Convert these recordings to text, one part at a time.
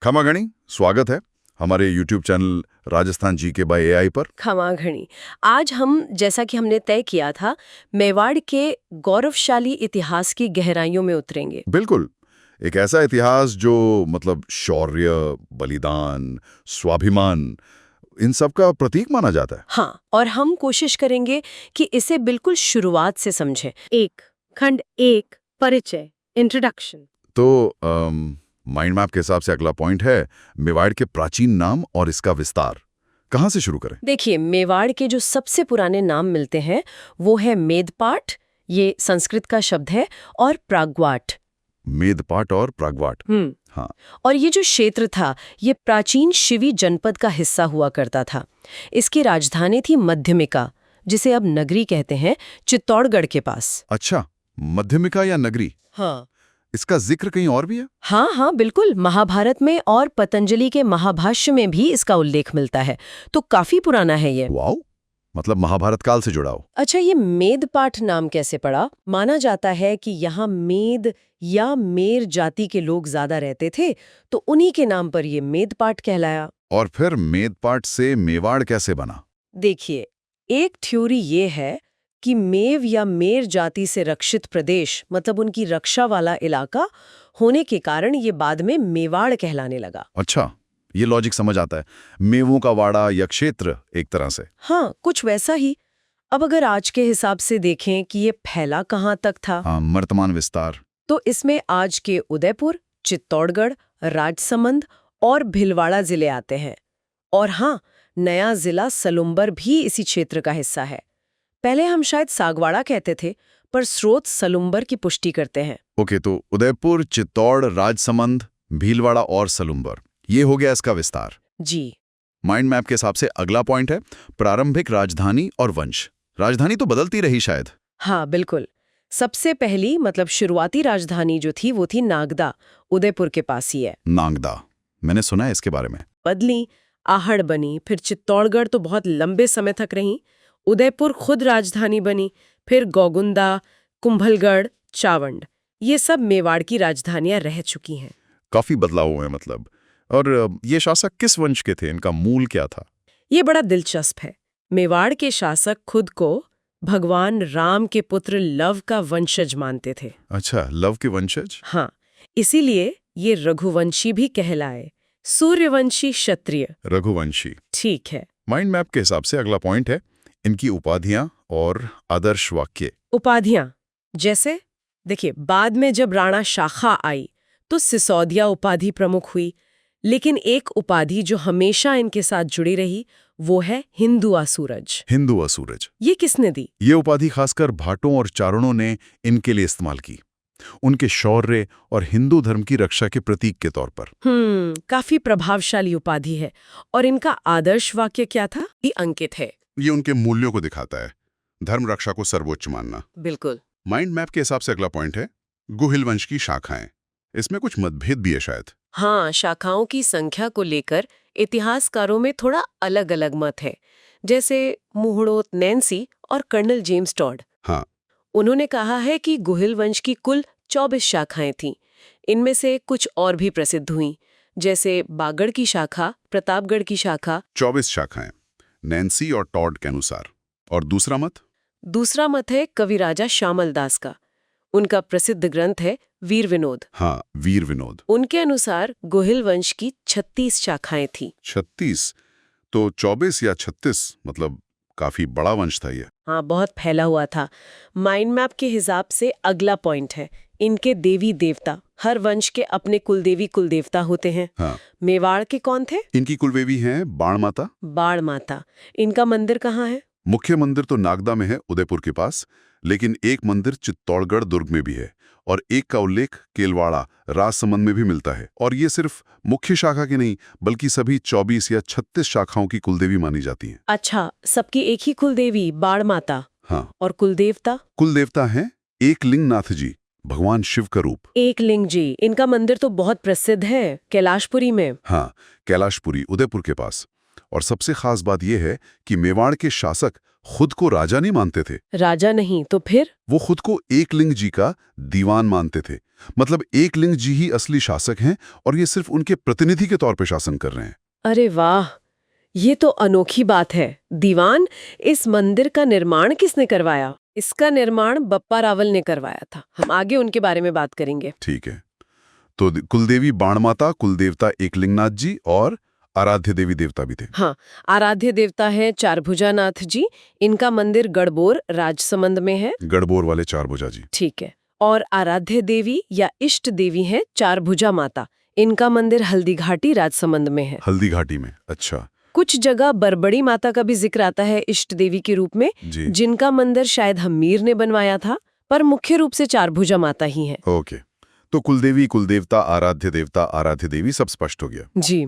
खमागणी स्वागत है हमारे YouTube channel Rajasthan GK by AI पर। खमाघणी। आज हम, जैसा कि हमने तय किया था, मेवाड़ के गौरवशाली इतिहास की गहराइयों में उतरेंगे। बिल्कुल, एक ऐसा इतिहास जो मतलब शौर्य, बलिदान, स्वाभिमान, इन सब का प्रतीक माना जाता है। हाँ, और हम कोशिश करेंगे कि इसे बिल्कुल शुरुआत से समझें। खंड एक, परिचय, इंट्रोडक्शन। तो माइंड मैप के हिसाब से अगला पॉइंट है मेवाड़ के प्राचीन नाम और इसका विस्तार। कहाँ से शुरू करें? देखिए, मेवाड़ के जो सबसे पुराने नाम मिलते हैं वो है मेदपाट, ये संस्कृत का शब्द है, और प्राग्वाट। मेदपाट और प्राग्वाट। हाँ, और ये जो क्षेत्र था, ये प्राचीन शिवी जनपद का हिस्सा हुआ करता था। इसकी राजधानी थी मध्यमिका, जिसे अब नगरी कहते हैं, चित्तौड़गढ़ के पास। अच्छा, मध्यमिका या नगरी, हाँ इसका जिक्र कहीं और भी है? हाँ हाँ, बिल्कुल। महाभारत में और पतंजलि के महाभाष्य में भी इसका उल्लेख मिलता है, तो काफी पुराना है ये। वाओ, मतलब महाभारत काल से जुड़ा हो। अच्छा, ये मेदपाट नाम कैसे पड़ा? माना जाता है कि यहाँ मेद या मेर जाति के लोग ज्यादा रहते थे, तो उन्हीं के नाम पर ये मेदपाट कहलाया। और फिर मेदपाट से मेवाड़ कैसे बना? देखिए, एक थ्योरी ये है कि मेव या मेर जाति से रक्षित प्रदेश, मतलब उनकी रक्षा वाला इलाका होने के कारण ये बाद में मेवाड़ कहलाने लगा। अच्छा, ये लॉजिक समझ आता है। मेवों का वाड़ा या क्षेत्र एक तरह से। हाँ, कुछ वैसा ही। अब अगर आज के हिसाब से देखें कि ये फैला कहाँ तक था, हाँ, वर्तमान विस्तार। तो इसमें आज के उदयपुर, चित्तौड़गढ़, राजसमंद और भीलवाड़ा जिले आते हैं। और हाँ, नया जिला सलुम्बर भी इसी क्षेत्र का हिस्सा है। पहले हम शायद सागवाड़ा कहते थे, पर स्रोत सलुम्बर की पुष्टि करते हैं। ओके, तो उदयपुर, चित्तौड़, राजसमंद, भीलवाड़ा और सलुम्बर, ये हो गया इसका विस्तार। जी माइंड मैप के हिसाब से अगला पॉइंट है प्रारंभिक राजधानी और वंश। राजधानी तो बदलती रही शायद। हाँ, बिल्कुल। सबसे पहली, मतलब शुरुआती राजधानी जो थी वो थी नागदा, उदयपुर के पास ही है। नागदा, मैंने सुना है इसके बारे में। बदली, आहड़ बनी, फिर चित्तौड़गढ़ तो बहुत लंबे समय तक रही, उदयपुर खुद राजधानी बनी, फिर गौगुंदा, कुंभलगढ़, चावंड, ये सब मेवाड़ की राजधानियां रह चुकी हैं। काफी बदलाव हुए मतलब। और ये शासक किस वंश के थे? इनका मूल क्या था? ये बड़ा दिलचस्प है। मेवाड़ के शासक खुद को भगवान राम के पुत्र लव का वंशज मानते थे। अच्छा, लव के वंशज। हाँ, इसीलिए ये रघुवंशी भी कहलाए, सूर्यवंशी क्षत्रिय। रघुवंशी, ठीक है। माइंड मैप के हिसाब से अगला पॉइंट है इनकी उपाधियां और आदर्श वाक्य। उपाधियां, जैसे देखिए, बाद में जब राणा शाखा आई तो सिसोदिया उपाधि प्रमुख हुई, लेकिन एक उपाधि जो हमेशा इनके साथ जुड़ी रही वो है हिंदुआ सूरज। हिंदुआ सूरज, ये किसने दी? ये उपाधि खासकर भाटों और चारणों ने इनके लिए इस्तेमाल की, उनके शौर्य और हिंदू धर्म की रक्षा के प्रतीक के तौर पर। काफी प्रभावशाली उपाधि है। और इनका आदर्श वाक्य क्या था? ये अंकित है। ये उनके मूल्यों को दिखाता है, धर्म रक्षा को सर्वोच्च मानना। बिल्कुल। माइंड मैप के हिसाब से अगला पॉइंट है गुहिल वंश की शाखाएं। इसमें कुछ मतभेद भी है शायद। हाँ, शाखाओं की संख्या को लेकर इतिहासकारों में थोड़ा अलग अलग मत है। जैसे मुहड़ोत नैन्सी और कर्नल जेम्स टॉड। हाँ, उन्होंने कहा है कि गुहिल वंश की कुल 24 शाखाएं थीं। इनमें से कुछ और भी प्रसिद्ध हुईं, जैसे बागड़ की शाखा, प्रतापगढ़ की शाखा। 24 शाखाएं नैन्सी और टॉड के अनुसार। और दूसरा मत है कविराजा श्यामल दास का। उनका प्रसिद्ध ग्रंथ है वीर विनोद। हाँ, वीर विनोद। उनके अनुसार गुहिल वंश की 36 शाखाएं थीं। 36? तो 24 या 36 मतलब काफी बड़ा वंश था ये। हाँ, बहुत फैला हुआ था। माइंड मैप के हिसाब से अगला पॉइंट है इनके देवी देवता। हर वंश के अपने कुलदेवी कुलदेवता होते हैं। हाँ, मेवाड़ के कौन थे? इनकी कुलदेवी हैं बाण माता। बाण माता। इनका मंदिर कहाँ है? मुख्य मंदिर तो नागदा में है, उदयपुर के पास, लेकिन एक मंदिर चित्तौड़गढ़ दुर्ग में भी है और एक का उल्लेख केलवाड़ा, राजसमंद में भी मिलता है। और ये सिर्फ मुख्य शाखा की नहीं, बल्कि सभी 24 या 36 शाखाओं की कुलदेवी मानी जाती हैं। अच्छा, सबकी एक ही कुलदेवी बाण माता। हाँ, और कुलदेवता? कुलदेवता हैं एकलिंगनाथ जी, भगवान शिव का रूप। एकलिंग जी, इनका मंदिर तो बहुत प्रसिद्ध है, कैलाशपुरी में। हाँ, कैलाशपुरी, उदयपुर के पास। और सबसे खास बात यह है कि मेवाड़ के शासक खुद को राजा नहीं मानते थे। राजा नहीं तो फिर? वो खुद को एकलिंग जी का दीवान मानते थे। मतलब एकलिंग जी ही असली शासक हैं और ये सिर्फ उनके प्रतिनिधि के तौर पे शासन कर रहे हैं। अरे वाह, ये तो अनोखी बात है। दीवान, इस मंदिर का निर्माण किसने करवाया? इसका निर्माण बप्पा रावल ने करवाया था। हम आगे उनके बारे में बात करेंगे। ठीक है, तो कुलदेवी बाणमाता, कुलदेवता एकलिंगनाथ जी और आराध्य देवी देवता भी थे। हाँ, आराध्य देवता है चारभुजानाथ जी। इनका मंदिर गढ़बोर राजसमंद में है। गढ़बोर वाले चारभुजा जी। ठीक है। और आराध्य देवी या इष्ट देवी है चारभुजा माता। इनका मंदिर हल्दीघाटी राजसमंद में है। हल्दीघाटी में, अच्छा। कुछ जगह बरबड़ी माता का भी जिक्र आता है इष्ट देवी के रूप में, जिनका मंदिर शायद हमीर ने बनवाया था, पर मुख्य रूप से चारभुजा माता ही है। ओके, तो कुलदेवी, कुलदेवता, आराध्य देवी सब स्पष्ट हो गया जी।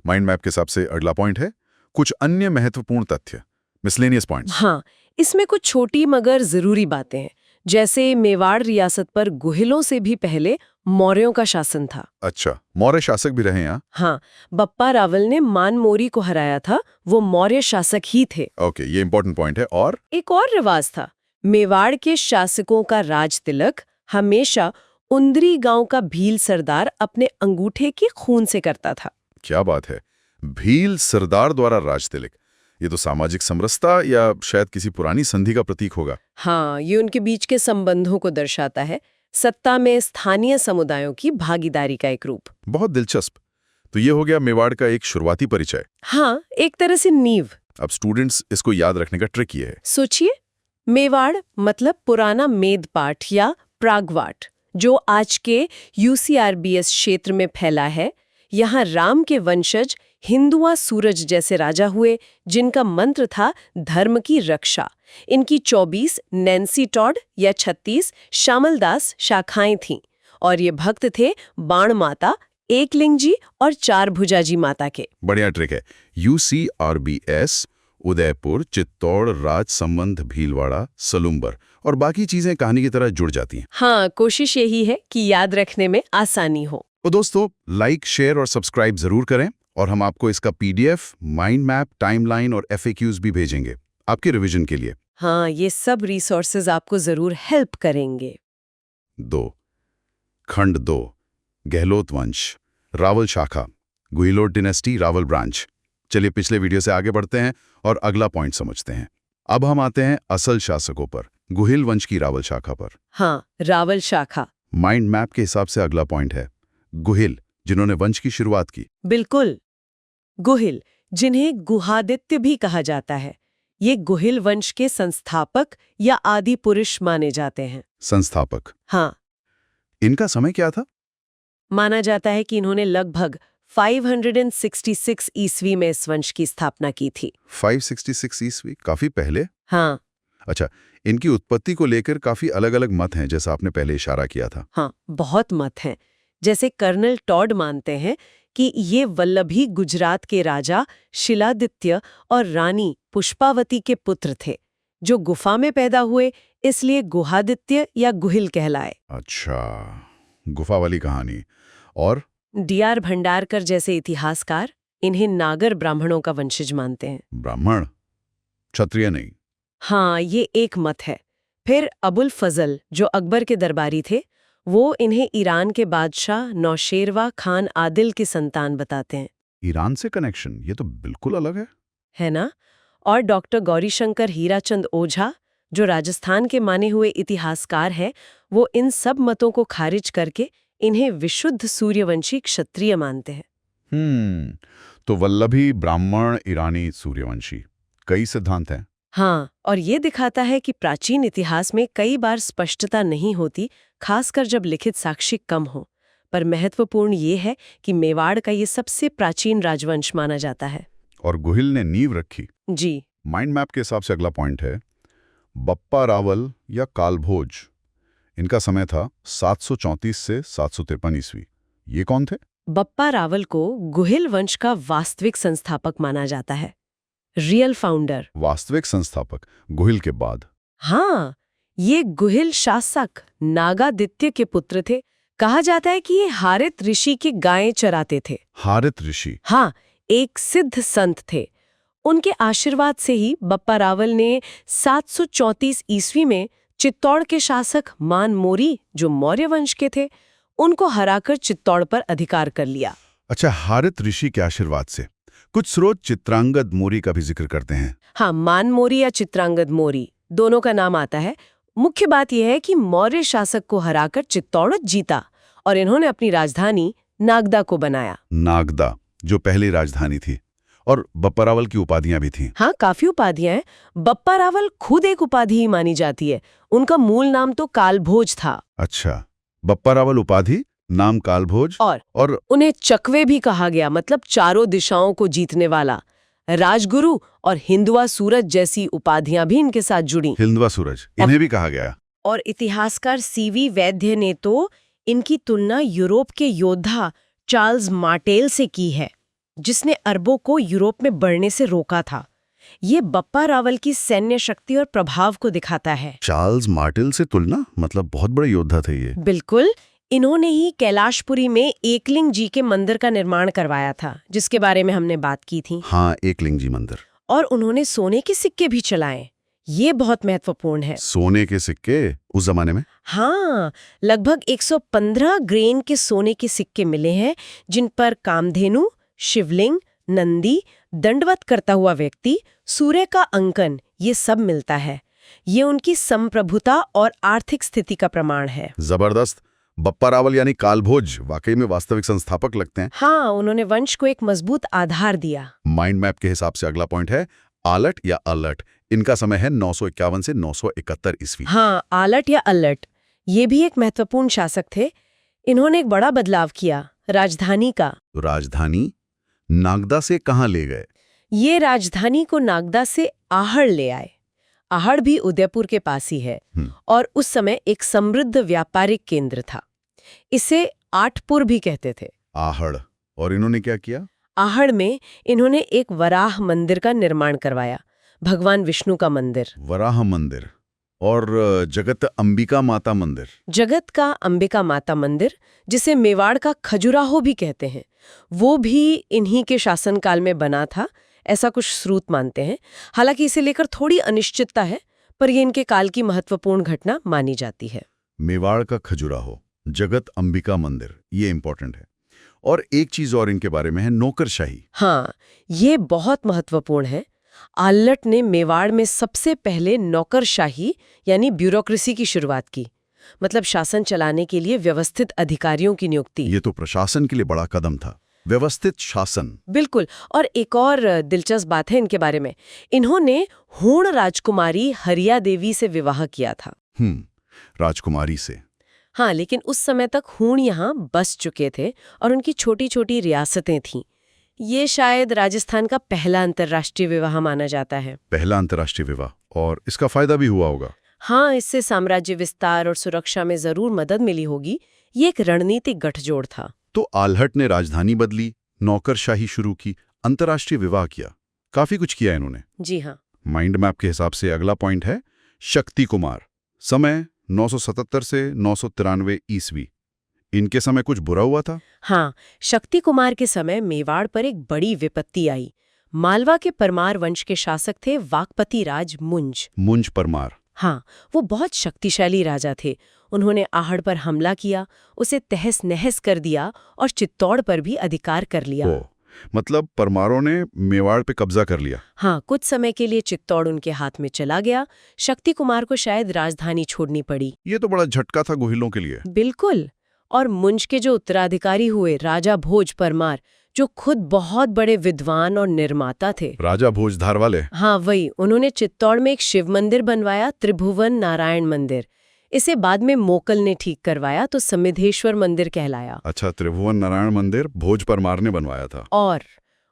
माइंड मैप के हिसाब से अगला पॉइंट है कुछ अन्य महत्वपूर्ण तथ्य, मिसलेनियस पॉइंट्स। हाँ, इसमें कुछ छोटी मगर जरूरी बातें हैं, जैसे मेवाड़ रियासत पर गुहिलों से भी पहले मौर्यों का शासन था। अच्छा, मौर्य शासक भी रहे यहाँ। हाँ, बप्पा रावल ने मानमोरी को हराया था, वो मौर्य शासक ही थे। ओके, ये इंपॉर्टेंट पॉइंट है। और एक और रिवाज था, मेवाड़ के शासकों का राज तिलक हमेशा उंदरी गांव का भील सरदार अपने अंगूठे के खून से करता था। क्या बात है, भील सरदार द्वारा राज तिलक। ये तो सामाजिक समरसता या शायद किसी पुरानी संधि का प्रतीक होगा। हाँ, ये उनके बीच के संबंधों को दर्शाता है, सत्ता में स्थानीय समुदायों की भागीदारी का एक रूप। बहुत दिलचस्प। तो ये हो गया मेवाड़ का एक शुरुआती परिचय। हाँ, एक तरह से नींव। अब स्टूडेंट्स इसको याद रखने का ट्रिक ये है। सोचिए, मेवाड़ मतलब पुराना मेदपाट या प्रागवाट, जो आज के UCRBS क्षेत्र में फैला है। यहाँ राम के वंशज हिंदुआ सूरज जैसे राजा हुए, जिनका मंत्र था धर्म की रक्षा। इनकी 24 नैन्सी टॉड या 36 श्यामलदास शाखाएं थीं, और ये भक्त थे बाण माता, एकलिंग जी और चारभुजा जी माता के। बढ़िया ट्रिक है। UCRBS उदयपुर, चित्तौड़, राजसमंद, भीलवाड़ा, सलुम्बर और बाकी चीजें कहानी की तरह जुड़ जाती हैं। हाँ, कोशिश यही है कि याद रखने में आसानी हो। तो दोस्तों, लाइक, शेयर और सब्सक्राइब जरूर करें, और हम आपको इसका PDF, माइंड मैप, टाइमलाइन और FAQs भी भेजेंगे आपके रिवीजन के लिए। हाँ, ये सब रिसोर्सेज आपको जरूर हेल्प करेंगे। 2 खंड 2 गहलोत वंश, रावल शाखा, गुहिलोट डिनेस्टी, रावल ब्रांच। चलिए पिछले वीडियो से आगे बढ़ते हैं और अगला पॉइंट समझते हैं। अब हम आते हैं असल शासकों पर, गुहिल वंश की रावल शाखा पर। हाँ, रावल शाखा। माइंड मैप के हिसाब से अगला पॉइंट है गुहिल, जिन्होंने वंश की शुरुआत की। बिल्कुल, गुहिल, जिन्हें गुहादित्य भी कहा जाता है, ये गुहिल वंश के संस्थापक या आदि पुरुष माने जाते हैं। संस्थापक। हाँ, इनका समय क्या था? माना जाता है कि इन्होंने लगभग 566 ईस्वी में इस वंश की स्थापना की थी। 566 ईस्वी, काफी पहले। हाँ। अच्छा, इनकी उत्पत्ति को लेकर काफी अलग-अलग मत हैं, जैसा आपने पहले इशारा किया था। हाँ, बहुत मत हैं। जैसे कर्नल टॉड मानते हैं कि ये वल्लभी गुजरात के राजा शिलादित्य और रानी पुष्पावती के पुत्र थे, जो गुफा में पैदा हुए, इसलिए गुहादित्य या गुहिल कहलाए। अच्छा, गुफा वाली कहानी। और DR भंडारकर जैसे इतिहासकार इन्हें नागर ब्राह्मणों का वंशज मानते हैं। ब्राह्मण, क्षत्रिय नहीं। हाँ, ये एक मत है। फिर अबुल फजल, जो अकबर के दरबारी थे, वो इन्हें ईरान के बादशाह नौशेरवा खान आदिल की संतान बताते हैं। ईरान से कनेक्शन, ये तो बिल्कुल अलग है ना? और डॉक्टर गौरीशंकर हीराचंद ओझा, जो राजस्थान के माने हुए इतिहासकार हैं, वो इन सब मतों को खारिज करके इन्हें विशुद्ध सूर्यवंशी क्षत्रिय मानते हैं। तो वल्लभी, ब्राह्मण, ईरानी, सूर्यवंशी, कई सिद्धांत हैं। हाँ, और ये दिखाता है कि प्राचीन इतिहास में कई बार स्पष्टता नहीं होती, खासकर जब लिखित साक्ष्य कम हो। पर महत्वपूर्ण ये है कि मेवाड़ का ये सबसे प्राचीन राजवंश माना जाता है। और गुहिल ने नींव रखी। जी। माइंड मैप के हिसाब से अगला पॉइंट है बप्पा रावल या कालभोज। इनका समय था 734 से 753 ईस्वी। ये कौन थे? बप्पा रावल को गुहिल वंश का वास्तविक संस्थापक माना जाता है, रियल फाउंडर। वास्तविक संस्थापक गुहिल के बाद? हाँ, ये गुहिल शासक नागादित्य के पुत्र थे। कहा जाता है कि ये हारित ऋषि की गायें चराते थे। हारित ऋषि? हाँ, एक सिद्ध संत थे उनके आशीर्वाद से ही बप्पा रावल ने 734 ईस्वी में चित्तौड़ के शासक मान मोरी, जो मौर्य वंश के थे, उनको हराकर चित्तौड़ पर अधिकार कर लिया। अच्छा, हारित ऋषि के आशीर्वाद से। कुछ स्रोत चित्रांगद मोरी का भी जिक्र करते हैं। हाँ, मान मोरी या चित्रांगद मोरी, दोनों का नाम आता है। मुख्य बात यह है कि मौर्य शासक को हराकर चित्तौड़ जीता और इन्होंने अपनी राजधानी नागदा को बनाया। नागदा, जो पहली राजधानी थी, और बप्पा रावल की उपाधियां भी थीं। हाँ, काफी उपाधियां हैं। बप्पा रावल खुद एक उपाधि ही मानी जाती है। उनका मूल नाम तो कालभोज था। अच्छा, बप्पा रावल उपाधि, नाम कालभोज, और उन्हें चकवे भी कहा गया, मतलब चारों दिशाओं को जीतने वाला। राजगुरु और हिंदुआ सूरज जैसी उपाधियां भी इनके साथ जुड़ी। हिंदुआ सूरज, इन्हें भी कहा गया। और इतिहासकार सीवी वैद्य ने तो इनकी तुलना यूरोप के योद्धा चार्ल्स मार्टेल से की है, जिसने अरबों को यूरोप में बढ़ने से रोका था। ये बप्पा रावल की सैन्य शक्ति और प्रभाव को दिखाता है। चार्ल्स मार्टेल से तुलना, मतलब बहुत बड़े योद्धा थे ये। बिल्कुल, इन्होंने ही कैलाशपुरी में एकलिंग जी के मंदिर का निर्माण करवाया था, जिसके बारे में हमने बात की थी। हाँ, एकलिंग जी मंदिर। और उन्होंने सोने के सिक्के भी चलाए। ये बहुत महत्वपूर्ण है। सोने के सिक्के उस जमाने में? हाँ, लगभग 115 ग्रेन के सोने के सिक्के मिले हैं, जिन पर कामधेनु, शिवलिंग, नंदी, दंडवत करता हुआ व्यक्ति, सूर्य का अंकन, ये सब मिलता है। ये उनकी संप्रभुता और आर्थिक स्थिति का प्रमाण है। जबरदस्त। बप्पा रावल यानी कालभोज वाकई में वास्तविक संस्थापक लगते हैं। हाँ, उन्होंने वंश को एक मजबूत आधार दिया। माइंड मैप के हिसाब से अगला पॉइंट है आलट या अलट। इनका समय है 951 से 971 ईस्वी। हाँ, आलट या अल्लट, ये भी एक महत्वपूर्ण शासक थे। इन्होंने एक बड़ा बदलाव किया, राजधानी का। तो राजधानी नागदा से कहाँ ले गए? ये राजधानी को नागदा से आहड़ ले आए। आहड़ भी उदयपुर के पास ही है और उस समय एक समृद्ध व्यापारिक केंद्र था। इसे आठपुर भी कहते थे। आहड़। और इन्होंने क्या किया? आहड़ में इन्होंने एक वराह मंदिर का निर्माण करवाया, भगवान विष्णु का मंदिर। वराह मंदिर। और जगत अंबिका माता मंदिर। जगत का अंबिका माता मंदिर, जिसे मेवाड़ का खजुराहो भी कहते हैं, वो भी इन्हीं के शासनकाल में बना था, ऐसा कुछ स्रोत मानते हैं। हालांकि इसे लेकर थोड़ी अनिश्चितता है, पर ये इनके काल की महत्वपूर्ण घटना मानी जाती है। मेवाड़ का खजुराहो, जगत अंबिका मंदिर, ये इंपॉर्टेंट है। और एक चीज और इनके बारे में है, नौकरशाही। हाँ, ये बहुत महत्वपूर्ण है। आल्लट ने मेवाड़ में सबसे पहले नौकरशाही यानी ब्यूरोक्रेसी की शुरुआत की, मतलब शासन चलाने के लिए व्यवस्थित अधिकारियों की नियुक्ति। ये तो प्रशासन के लिए बड़ा कदम था, व्यवस्थित शासन। बिल्कुल। और एक और दिलचस्प बात है इनके बारे में, इन्होंने हूण राजकुमारी हरिया देवी से विवाह किया था। राजकुमारी से। हाँ, लेकिन उस समय तक हूण यहाँ बस चुके थे और उनकी छोटी छोटी रियासतें थीं। ये शायद राजस्थान का पहला अंतर्राष्ट्रीय विवाह माना जाता है। पहला अंतर्राष्ट्रीय विवाह, और इसका फायदा भी हुआ होगा। हाँ, इससे साम्राज्य विस्तार और सुरक्षा में जरूर मदद मिली होगी। ये एक रणनीतिक गठजोड़ था। तो आल्हट ने राजधानी बदली, नौकरशाही शुरू की, अंतर्राष्ट्रीय विवाह किया, काफी कुछ किया इन्होंने। जी हाँ। माइंड मैप के हिसाब से अगला पॉइंट है शक्ति कुमार। समय 977 से 993 ईस्वी। इनके समय कुछ बुरा हुआ था? हाँ, शक्ति कुमार के समय मेवाड़ पर एक बड़ी विपत्ति आई। मालवा के परमार वंश के शासक थे वाकपति राज मुंज। मुंज परमार। हाँ, वो बहुत शक्तिशाली राजा थे। उन्होंने आहड़ पर हमला किया, उसे तहस नहस कर दिया और चित्तौड़ पर भी अधिकार कर लिया। मतलब परमारों ने मेवाड़ पे कब्जा कर लिया। हाँ, कुछ समय के लिए चित्तौड़ उनके हाथ में चला गया। शक्ति कुमार को शायद राजधानी छोड़नी पड़ी। ये तो बड़ा झटका था गोहिलों के लिए। बिल्कुल। और मुंज के जो उत्तराधिकारी हुए, राजा भोज परमार, जो खुद बहुत बड़े विद्वान और निर्माता थे। राजा भोजधार वाले? हाँ, वही। उन्होंने चित्तौड़ में एक शिव मंदिर बनवाया, त्रिभुवन नारायण मंदिर। इसे बाद में मोकल ने ठीक करवाया तो समिधेश्वर मंदिर कहलाया। अच्छा, त्रिभुवन नारायण मंदिर भोज परमार ने बनवाया था। और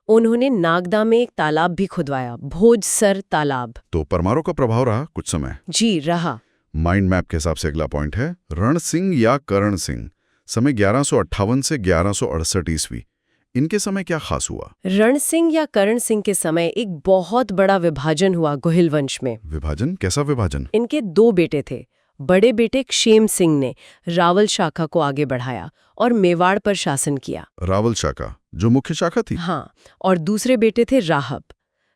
उन्होंने नागदा में एक तालाब भी खुदवाया, भोजसर तालाब। तो परमारों का प्रभाव रहा कुछ समय। जी, रहा। माइंड मैप के हिसाब से अगला पॉइंट है रण सिंह या करण सिंह। समय 1158 से 1168 ईस्वी। इनके समय क्या खास हुआ? रण सिंह या करण सिंह के समय एक बहुत बड़ा विभाजन हुआ गोहिल वंश में। विभाजन? कैसा विभाजन? इनके 2 बेटे थे। बड़े बेटे क्षेम सिंह ने रावल शाखा को आगे बढ़ाया और मेवाड़ पर शासन किया। रावल शाखा जो मुख्य शाखा थी? हाँ। और दूसरे बेटे थे राहब।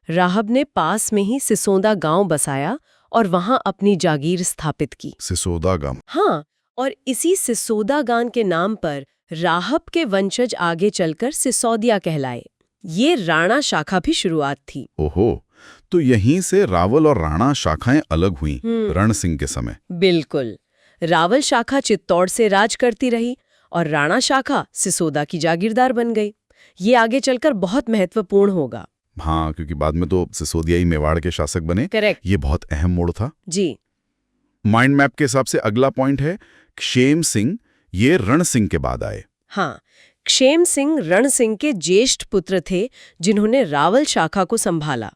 राहब ने पास में ही सिसोदा गांव बसाया और वहां अपनी जागीर स्थापित की। सिसोदा गांव। हाँ, और इसी सिसोदा गांव के नाम पर राहब के वंशज आगे चलकर सिसोदिया कहलाए। ये राणा शाखा भी शुरुआत थी। ओहो, तो यहीं से रावल और राणा शाखाएं अलग हुईं रण सिंह के समय। बिल्कुल। रावल शाखा चित्तौड़ से राज करती रही और राणा शाखा सिसोदा की जागीरदार बन गई। ये आगे चलकर बहुत महत्वपूर्ण होगा। हाँ, क्योंकि बाद में तो सिसोदियाई मेवाड़ के शासक बने। करेक्ट। ये बहुत अहम मोड़ था। जी। माइंड मैप के हिसाब से अगला पॉइंट है क्षेम सिंह। ये रण सिंह के बाद आए। हाँ, क्षेम सिंह रण सिंह के ज्येष्ठ पुत्र थे जिन्होंने रावल शाखा को संभाला।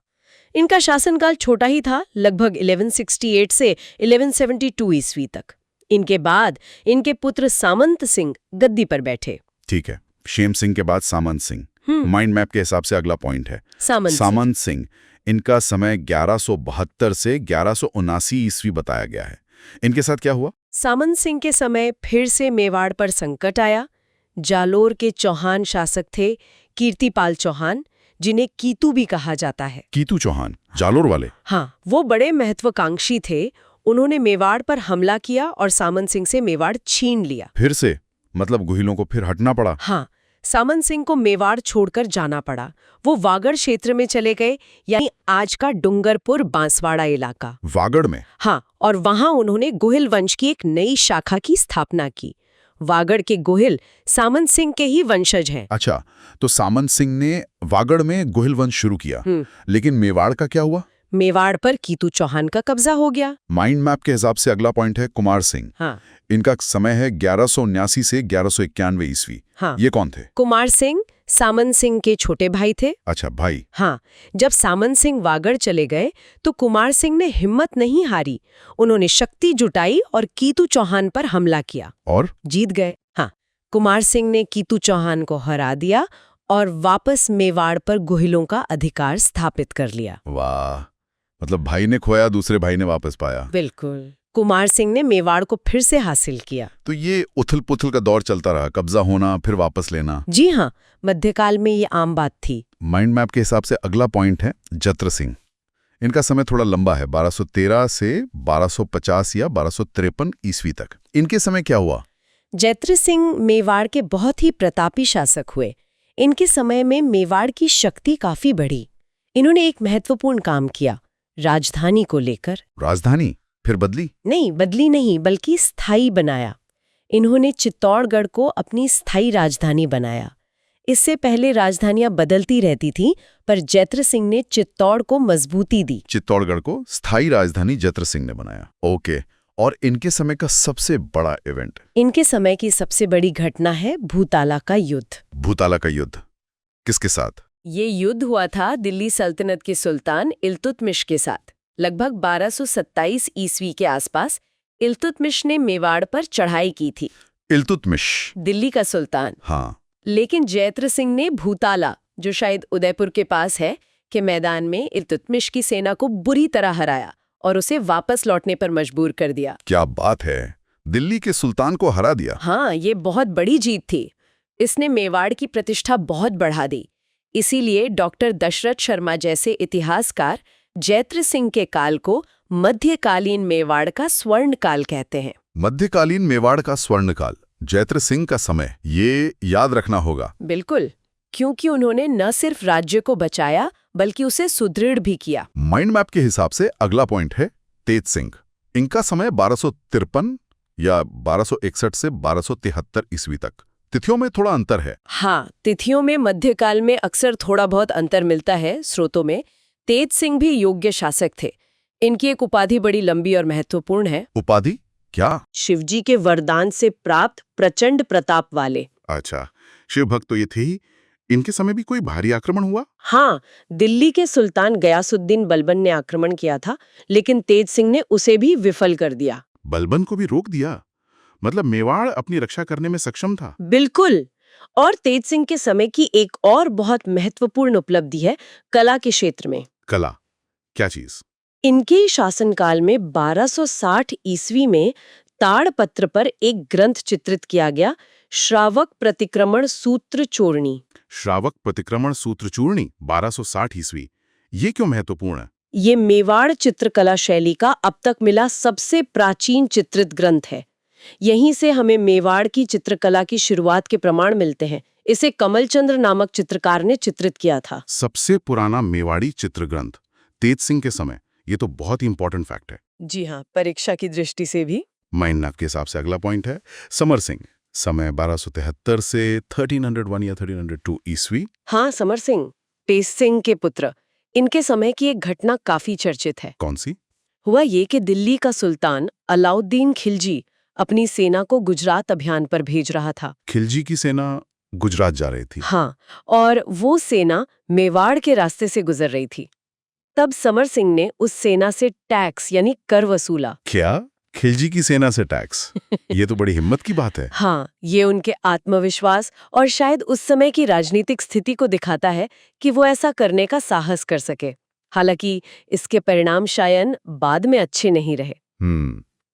इनका शासनकाल छोटा ही था, लगभग 1168 से 1172 ईस्वी तक। इनके बाद इनके पुत्र सामंत सिंह गद्दी पर बैठे। ठीक है, क्षेम सिंह के बाद सामंत सिंह। माइंड मैप के हिसाब से अगला पॉइंट है सामंत सिंह। इनका समय 1172 से 1179 ईस्वी बताया गया है। इनके साथ क्या हुआ? सामंत सिंह के समय फिर से मेवाड़ पर संकट आया। जालोर के चौहान शासक थे कीर्तिपाल चौहान, जिन्हें कीतू भी कहा जाता है। कीतू चौहान, जालोर वाले? हाँ, वो बड़े महत्वाकांक्षी थे। उन्होंने मेवाड़ पर हमला किया और सामंत सिंह से मेवाड़ छीन लिया। फिर से मतलब गुहिलों को फिर हटना पड़ा? हाँ, सामंत सिंह को मेवाड़ छोड़कर जाना पड़ा। वो वागड़ क्षेत्र में चले गए, यानी आज का डूंगरपुर बांसवाड़ा इलाका। वागड़ में? हाँ, और वहां उन्होंने गोहिल वंश की एक नई शाखा की स्थापना की। वागड़ के गोहिल सामंत सिंह के ही वंशज हैं। अच्छा, तो सामंत सिंह ने वागड़ में गोहिल वंश शुरू किया, लेकिन मेवाड़ का क्या हुआ? मेवाड़ पर कीतू चौहान का कब्जा हो गया। माइंड मैप के हिसाब से अगला पॉइंट है कुमार सिंह। हाँ। इनका समय है 1179 से 1191 ईस्वी। हाँ। ये कौन थे? कुमार सिंह सामंत सिंह के छोटे भाई थे। अच्छा, भाई। हाँ, जब सामंत सिंह वागड़ चले गए तो कुमार सिंह ने हिम्मत नहीं हारी। उन्होंने शक्ति जुटाई और कीतू चौहान पर हमला किया और जीत गए। हाँ, कुमार सिंह ने कीतू चौहान को हरा दिया और वापस मेवाड़ पर गोहिलों का अधिकार स्थापित कर लिया। वाह, मतलब भाई ने खोया, दूसरे भाई ने वापस पाया। बिल्कुल। कुमार सिंह ने मेवाड़ को फिर से हासिल किया। तो ये उथल पुथल का दौर चलता रहा, कब्जा होना फिर वापस लेना। जी हाँ, मध्यकाल में ये आम बात थी। माइंड मैप के हिसाब से अगला पॉइंट है जत्र सिंह। इनका समय थोड़ा लंबा है, 1213 से 1250 या 1253 ईस्वी तक। इनके समय क्या हुआ? जत्र सिंह मेवाड़ के बहुत ही प्रतापी शासक हुए। इनके समय में मेवाड़ की शक्ति काफी बढ़ी। इन्होंने एक महत्वपूर्ण काम किया, राजधानी को लेकर। राजधानी फिर बदली? नहीं, बदली नहीं, बल्कि स्थायी बनाया। इन्होंने चित्तौड़गढ़ को अपनी स्थायी राजधानी बनाया। इससे पहले राजधानियां बदलती रहती थीं, पर जत्र सिंह ने चित्तौड़ को मजबूती दी। चित्तौड़गढ़ को स्थायी राजधानी जत्र सिंह ने बनाया। ओके, और इनके समय का सबसे बड़ा इवेंट? इनके समय की सबसे बड़ी घटना है भूताला का युद्ध। भूताला का युद्ध किसके साथ? ये युद्ध हुआ था दिल्ली सल्तनत के सुल्तान इल्तुतमिश के साथ। लगभग 1227 ईस्वी के आसपास इल्तुतमिश ने मेवाड़ पर चढ़ाई की थी। इल्तुतमिश दिल्ली का सुल्तान। हाँ। लेकिन जैत्र सिंह ने भूताला, जो शायद उदयपुर के पास है, के मैदान में इल्तुतमिश की सेना को बुरी तरह हराया और उसे वापस लौटने पर मजबूर कर दिया। क्या बात है, दिल्ली के सुल्तान को हरा दिया? हाँ, ये बहुत बड़ी जीत थी। इसने मेवाड़ की प्रतिष्ठा बहुत बढ़ा दी। इसीलिए डॉक्टर दशरथ शर्मा जैसे इतिहासकार जैत्र सिंह के काल को मध्यकालीन मेवाड़ का स्वर्ण काल कहते हैं। मध्यकालीन मेवाड़ का स्वर्ण काल, जैत्र सिंह का समय, ये याद रखना होगा। बिल्कुल, क्योंकि उन्होंने न सिर्फ राज्य को बचाया बल्कि उसे सुदृढ़ भी किया। माइंड मैप के हिसाब से अगला पॉइंट है तेज सिंह। इनका समय 1253 या 1261 से 1273 ईस्वी तक। तिथियों में थोड़ा अंतर है। हाँ, तिथियों में मध्यकाल में अक्सर थोड़ा बहुत अंतर मिलता है स्रोतों में। तेज सिंह भी योग्य शासक थे। इनकी एक उपाधि बड़ी लंबी और महत्वपूर्ण है। उपाधि क्या? शिवजी के वरदान से प्राप्त प्रचंड प्रताप वाले। अच्छा, शिव भक्त तो ये थे ही। इनके समय भी कोई भारी आक्रमण हुआ? हाँ, दिल्ली के सुल्तान गयासुद्दीन बलबन ने आक्रमण किया था, लेकिन तेज सिंह ने उसे भी विफल कर दिया। बलबन को भी रोक दिया? मतलब मेवाड़ अपनी रक्षा करने में सक्षम था। बिल्कुल। और तेज सिंह के समय की एक और बहुत महत्वपूर्ण उपलब्धि है कला के क्षेत्र में। कला क्या चीज? इनके शासनकाल में 1260 ईस्वी में ताड़पत्र पर एक ग्रंथ चित्रित किया गया, श्रावक प्रतिक्रमण सूत्र चूर्णी। श्रावक प्रतिक्रमण सूत्र चूर्णी, 1260 ईस्वी। ये क्यों महत्वपूर्ण है? ये मेवाड़ चित्रकला शैली का अब तक मिला सबसे प्राचीन चित्रित ग्रंथ है। यहीं से हमें मेवाड़ की चित्रकला की शुरुआत के प्रमाण मिलते हैं। इसे कमलचंद्र नामक चित्रकार ने चित्रित किया था। सबसे पुराना मेवाड़ी चित्र ग्रंथ तेज सिंह के समय, ये तो बहुत ही इंपॉर्टेंट फैक्ट है। जी हाँ, परीक्षा की दृष्टि से भी। माइंड के हिसाब से अगला पॉइंट है समर सिंह, समय 1273 से 1301 या 1302 ईस्वी। हाँ, समर सिंह, तेज सिंह के पुत्र। इनके समय की एक घटना काफी चर्चित है। कौन सी? हुआ ये कि दिल्ली का सुल्तान अलाउद्दीन खिलजी अपनी सेना को गुजरात अभियान पर भेज रहा था। खिलजी की सेना गुजरात जा रही थी। हाँ, और वो सेना मेवाड़ के रास्ते से गुजर रही थी। तब समर सिंह ने उस सेना से टैक्स यानी कर वसूला। क्या? खिलजी की सेना से टैक्स? ये तो बड़ी हिम्मत की बात है। हाँ, ये उनके आत्मविश्वास और शायद उस समय की राजनीतिक स्थिति को दिखाता है कि वो ऐसा करने का साहस कर सके। हालांकि इसके परिणाम शायद बाद में अच्छे नहीं रहे।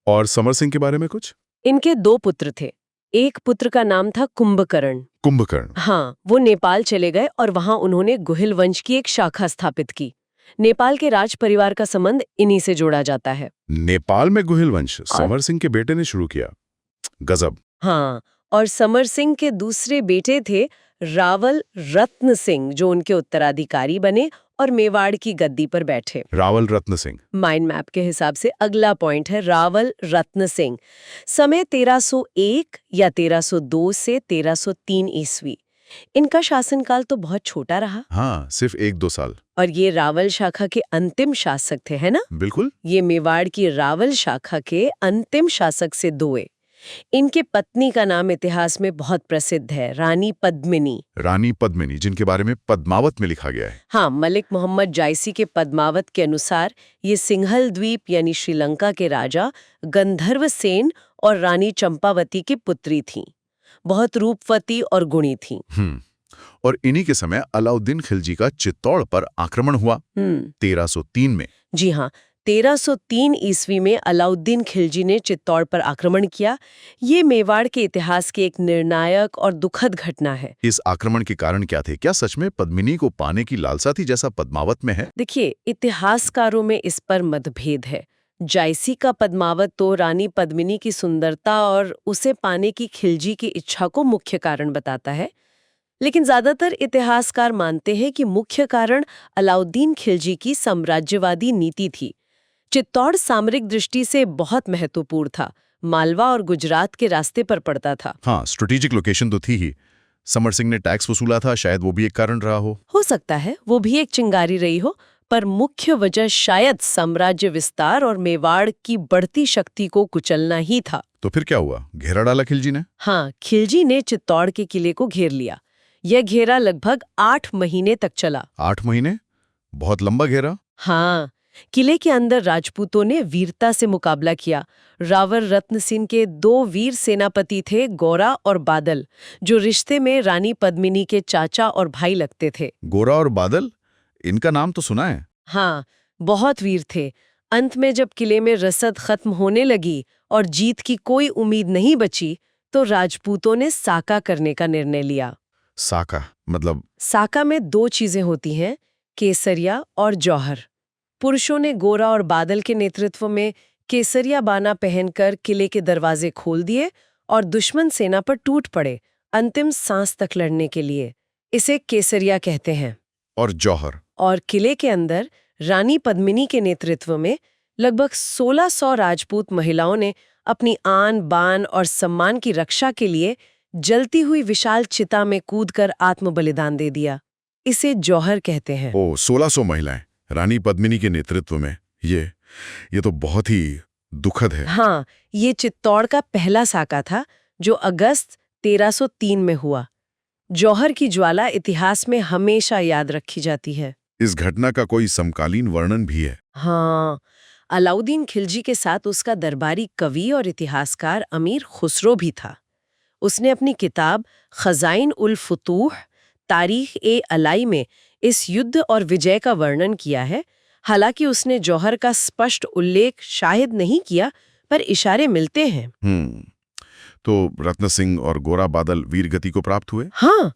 और समर सिंह के बारे में कुछ? इनके 2 पुत्र थे। एक पुत्र का नाम था कुंभकर्ण। कुंभकर्ण? हाँ, वो नेपाल चले गए और वहां उन्होंने गुहिल वंश की एक शाखा स्थापित की। नेपाल के राज परिवार का संबंध इन्हीं से जोड़ा जाता है। नेपाल में गुहिल वंश समर सिंह के बेटे ने शुरू किया। गजब। हाँ, और समर सिंह के दूसरे बेटे थे रावल रत्न सिंह, जो उनके उत्तराधिकारी बने और मेवाड़ की गद्दी पर बैठे। रावल रत्न सिंह। माइंड मैप के हिसाब से अगला पॉइंट है रावल रत्न सिंह। समय 1301 या 1302 से 1303 ईस्वी। इनका शासनकाल तो बहुत छोटा रहा। हाँ, सिर्फ 1-2 साल। और ये रावल शाखा के अंतिम शासक थे, है ना? बिल्कुल। ये मेवाड़ की रावल शाखा के अंतिम शासक से दोए। इनके पत्नी का नाम इतिहास में बहुत प्रसिद्ध है, रानी पद्मिनी। रानी पद्मिनी, जिनके बारे में पद्मावत में लिखा गया है। हाँ, मलिक मोहम्मद जायसी के पद्मावत के अनुसार ये सिंहल द्वीप यानी श्रीलंका के राजा गंधर्व सेन और रानी चंपावती की पुत्री थीं। बहुत रूपवती और गुणी थीं। और इन्हीं के समय अलाउद्दीन खिलजी का चित्तौड़ पर आक्रमण हुआ 1303 में। जी हाँ, 1303 ईस्वी में अलाउद्दीन खिलजी ने चित्तौड़ पर आक्रमण किया। ये मेवाड़ के इतिहास की एक निर्णायक और दुखद घटना है। इस आक्रमण के कारण क्या थे? क्या सच में पद्मिनी को पाने की लालसा थी जैसा पद्मावत में है? देखिए, इतिहासकारों में इस पर मतभेद है। जायसी का पद्मावत तो रानी पद्मिनी की सुंदरता और उसे पाने की खिलजी की इच्छा को मुख्य कारण बताता है, लेकिन ज्यादातर इतिहासकार मानते हैं कि मुख्य कारण अलाउद्दीन खिलजी की साम्राज्यवादी नीति थी। चित्तौड़ सामरिक दृष्टि से बहुत महत्वपूर्ण था, मालवा और गुजरात के रास्ते पर पड़ता था। हाँ, स्ट्रेटेजिक लोकेशन तो थी ही। समर सिंह ने टैक्स वसूला था, शायद वो भी एक कारण रहा हो सकता है वो भी एक चिंगारी रही हो, पर मुख्य वजह शायद साम्राज्य विस्तार और मेवाड़ की बढ़ती शक्ति को कुचलना ही था। तो फिर क्या हुआ? घेरा डाला खिलजी ने? हाँ, खिलजी ने चित्तौड़ के किले को घेर लिया। यह घेरा लगभग 8 महीने तक चला। 8 महीने? बहुत लंबा घेरा। हाँ, किले के अंदर राजपूतों ने वीरता से मुकाबला किया। रावल रत्न सिंह के 2 वीर सेनापति थे, गोरा और बादल, जो रिश्ते में रानी पद्मिनी के चाचा और भाई लगते थे। गोरा और बादल, इनका नाम तो सुना है। हाँ, बहुत वीर थे। अंत में जब किले में रसद खत्म होने लगी और जीत की कोई उम्मीद नहीं बची, तो राजपूतों ने साका करने का निर्णय लिया। साका मतलब? साका में 2 चीजें होती हैं, केसरिया और जौहर। पुरुषों ने गोरा और बादल के नेतृत्व में केसरिया बाना पहनकर किले के दरवाजे खोल दिए और दुश्मन सेना पर टूट पड़े, अंतिम सांस तक लड़ने के लिए। इसे केसरिया कहते हैं। और जौहर? और किले के अंदर रानी पद्मिनी के नेतृत्व में लगभग 1600 राजपूत महिलाओं ने अपनी आन बान और सम्मान की रक्षा के लिए जलती हुई विशाल चिता में कूदकर आत्म बलिदान दे दिया। इसे जौहर कहते हैं। 1600 महिलाएं रानी पद्मिनी के नेतृत्व में, ये तो बहुत ही दुखद है। हाँ, ये चित्तौड़ का पहला साका था जो अगस्त 1303 में हुआ। जौहर की ज्वाला इतिहास में हमेशा याद रखी जाती है। इस घटना का कोई समकालीन वर्णन भी है? हाँ, अलाउद्दीन खिलजी के साथ उसका दरबारी कवि और इतिहासकार अमीर खुसरो भी था। उसने अपनी किताब खजाइन उल फुतूह तारीख-ए-अलाई में इस युद्ध और विजय का वर्णन किया है। हालांकि उसने जौहर का स्पष्ट उल्लेख शायद नहीं किया, पर इशारे मिलते हैं। तो रत्न सिंह और गोरा बादल वीरगति को प्राप्त हुए? हाँ,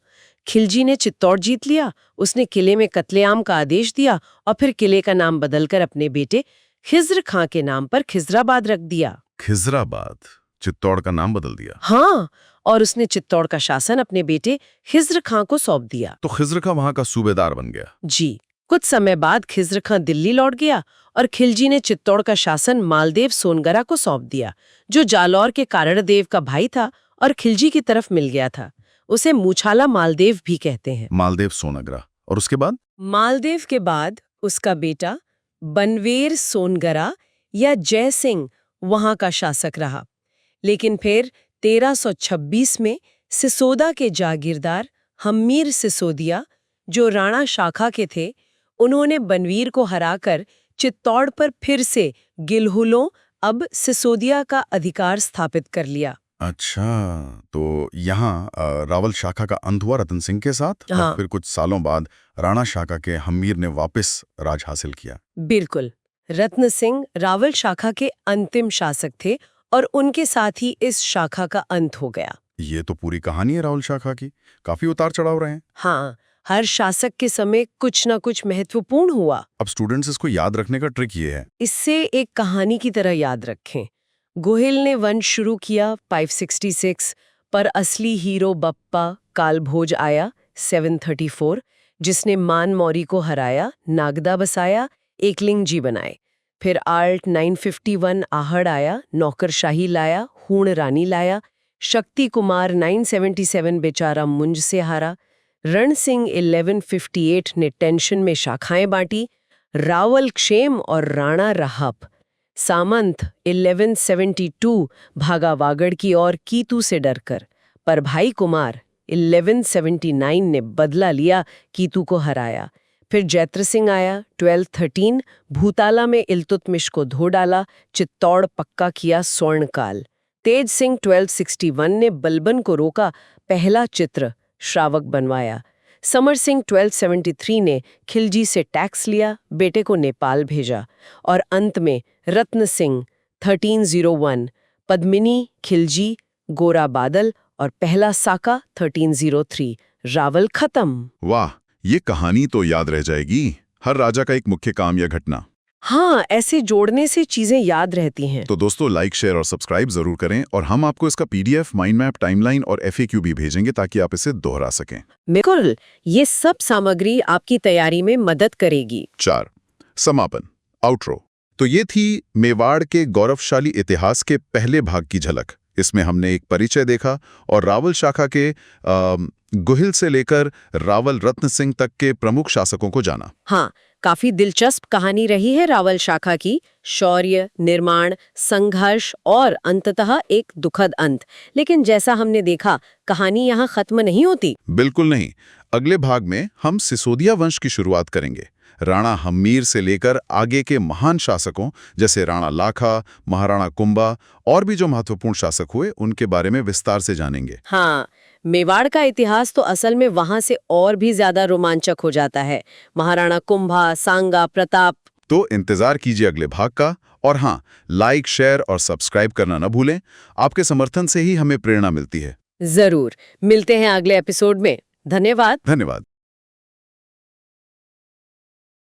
खिलजी ने चित्तौड़ जीत लिया, उसने किले में कत्लेआम का आदेश दिया और फिर किले का नाम बदलकर अपने बेटे खिज्र खां के नाम पर खिजराबाद रख दिया। खिजराबाद, चित्तौड़ का नाम बदल दिया। हाँ, और उसने चित्तौड़ का शासन अपने बेटे खिज्र खां को सौंप दिया। तो खिज्र खां वहां का सूबेदार बन गया। जी, कुछ समय बाद खिज्र खां दिल्ली लौट गया और खिलजी ने चित्तौड़ का शासन मालदेव सोनगरा को सौंप दिया, जो जालौर के कारणदेव का भाई था और खिलजी की तरफ मिल गया था। उसे मूछाला मालदेव भी कहते हैं। मालदेव सोनगरा। और उसके बाद? मालदेव के बाद उसका बेटा बनवेर सोनगरा या जय सिंह वहां का शासक रहा, लेकिन फिर 1326 में सिसोदा के जागीरदार हम्मीर सिसोदिया, जो राणा शाखा के थे, उन्होंने बनवीर को हराकर चित्तौड़ पर फिर से गिलहुलों अब सिसोदिया का अधिकार स्थापित कर लिया। अच्छा, तो यहाँ रावल शाखा का अंत हुआ रतन सिंह के साथ। हाँ। और फिर कुछ सालों बाद राणा शाखा के हम्मीर ने वापस राज हासिल किया। बिल्कुल, रत्न सिंह रावल शाखा के अंतिम शासक थे और उनके साथ ही इस शाखा का अंत हो गया। ये तो पूरी कहानी है रावल शाखा की। काफी उतार चढ़ाव रहे हैं। हाँ, हर शासक के समय कुछ न कुछ महत्वपूर्ण हुआ। अब स्टूडेंट्स इसको याद रखने का ट्रिक ये है, इससे एक कहानी की तरह याद रखें। गोहिल ने वंश शुरू किया 566, पर असली हीरो बप्पा कालभोज आया 734, जिसने मान मौरी को हराया, नागदा बसाया, एकलिंग जी बनाए। फिर आल्ट 951 आहड़ आया, नौकरशाही लाया, हूण रानी लाया। शक्ति कुमार 977 बेचारा मुंज से हारा। रण सिंह 1158 ने टेंशन में शाखाएं बांटी। रावल क्षेम और राणा राहप। सामंत 1172 भागा वागड़ की ओर कीतू से डरकर, पर भाई कुमार 1179 ने बदला लिया, कीतू को हराया। फिर जैत्र सिंह आया 1213, भूताला में इल्तुतमिश को धो डाला, चित्तौड़ पक्का किया स्वर्णकाल। तेज सिंह 1261 ने बलबन को रोका, पहला चित्र श्रावक बनवाया। समर सिंह 1273 ने खिलजी से टैक्स लिया, बेटे को नेपाल भेजा। और अंत में रत्न सिंह 1301, पद्मिनी, खिलजी, गोरा बादल और पहला साका 1303, रावल खत्म। वाह, ये कहानी तो याद रह जाएगी। हर राजा का एक मुख्य काम या घटना। हाँ, ऐसे जोड़ने से चीजें याद रहती हैं। तो दोस्तों, लाइक, शेयर और सब्सक्राइब जरूर करें, और हम आपको इसका PDF, माइंड मैप, टाइमलाइन और FAQ भी भेजेंगे ताकि आप इसे दोहरा सकें। बिल्कुल, ये सब सामग्री आपकी तैयारी में मदद करेगी। 4. समापन, आउटरो। तो ये थी मेवाड़ के गौरवशाली इतिहास के पहले भाग की झलक। इसमें हमने एक परिचय देखा और रावल शाखा के गुहिल से लेकर रावल रत्न सिंह तक के प्रमुख शासकों को जाना। हाँ, काफी दिलचस्प कहानी रही है रावल शाखा की। शौर्य, निर्माण, संघर्ष और अंततः एक दुखद अंत। लेकिन जैसा हमने देखा, कहानी यहाँ खत्म नहीं होती। बिल्कुल नहीं। अगले भाग में हम सिसोदिया वंश की शुरुआत करेंगे। राणा हम्मीर से लेकर आगे के महान शासकों जैसे राणा लाखा, महाराणा कुंभा और भी जो महत्वपूर्ण शासक हुए, उनके बारे में विस्तार से जानेंगे। हाँ, मेवाड़ का इतिहास तो असल में वहां से और भी ज्यादा रोमांचक हो जाता है। महाराणा कुंभा, सांगा, प्रताप। तो इंतजार कीजिए अगले भाग का। और हाँ, लाइक, शेयर और सब्सक्राइब करना न भूलें। आपके समर्थन से ही हमें प्रेरणा मिलती है। जरूर, मिलते हैं अगले एपिसोड में। धन्यवाद। धन्यवाद।